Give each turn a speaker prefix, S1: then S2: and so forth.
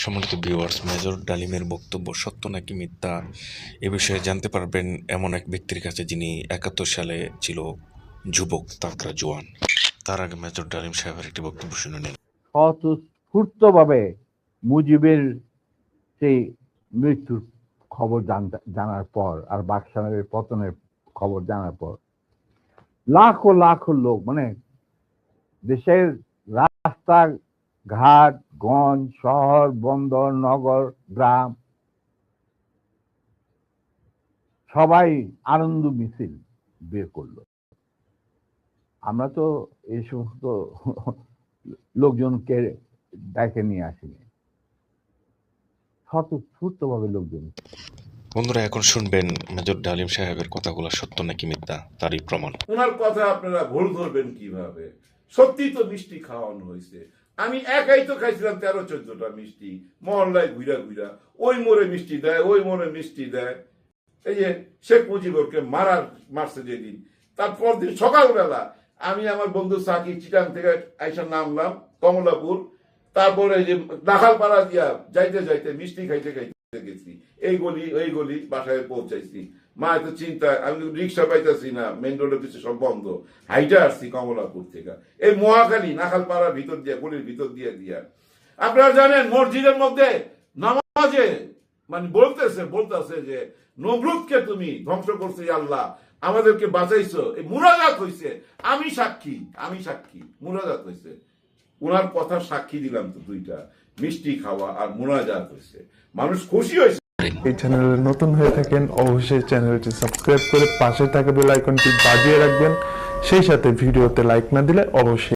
S1: সম্মানিত viewers, major ডালিমের বক্তব্য সত্য নাকি মিথ্যা এ বিষয়ে জানতে পারবেন এমন এক ব্যক্তির কাছে যিনি ৭১ সালে ছিল যুবক তাগড়া জোয়ান। তার আগে মেজর ডালিম সাহেবের একটি বক্তব্য শুনে নিন।
S2: স্বতঃস্ফূর্তভাবে মুজিবের সেই মৃত্যুর খবর জানার পর আর বাকশালের পতনের খবর জানার পর লাখো লাখো লোক, মানে দেশের রাস্তা ঘাট, গঞ্জ, শহর, বন্দর, নগর, গ্রাম সবাই আনন্দ মিছিল বের করলো। আমরা তো এই সমস্ত লোকজনকে ডেকে নিয়ে আসিনি, স্বতঃস্ফূর্তভাবে লোকজন।
S1: বন্ধুরা, এখন শুনবেন মেজর ডালিম সাহেবের কথাগুলো সত্য নাকি মিথ্যা তারই প্রমাণ।
S3: ওনার কথা আপনারা ভুল ধরবেন কিভাবে? সত্যি তো মিষ্টি খাওয়ানো হয়েছে। আমি একাই তো খাইছিলাম 13-14টা মিষ্টি, মহল্লায় ঘুরা ঘুরা। ওই মোড়ে মিষ্টি দেয়, ওই মোড়ে মিষ্টি দেয়। এই যে শেখ মুজিবকে মারছে যেদিন, তারপর দিন সকালবেলা আমি আমার বন্ধু সাকি চিটাং থেকে আইসা নামলাম কমলাপুর, তারপরে যে নাখালপাড়া দিয়া যাইতে যাইতে মিষ্টি খাইতে খাইতে গেছি, এই গলি বাসায় পৌঁছাইছি। মা এত চিন্তা, আমি রিক্সা পাইতেছি না, মেন রোডের কিছু সব বন্ধ, হাইটা আসছি কমলাপুর থেকে এই মহাখালী নাখালপাড়ার ভিতর দিয়া, গলির ভিতর দিয়া। আপনারা জানেন মসজিদের মধ্যে নামাজে মানে বলতেছে যে নমরুদকে তুমি ধ্বংস করছো আল্লাহ, আমাদেরকে বাঁচাইছো, এই মুনাজাত হইছে। আমি সাক্ষী মুনাজাত হইছে। উনার কথা সাক্ষী দিলাম তো, দুইটা মিষ্টি খাওয়া আর মুনাজাত হইছে, মানুষ খুশি হয়েছে।
S4: এই চ্যানেলে নতুন হয়ে থাকেন অবশ্যই চ্যানেলটি সাবস্ক্রাইব করে পাশে থাকা বেল আইকনটি বাজিয়ে রাখবেন। সেই সাথে ভিডিওতে লাইক না দিলে অবশ্যই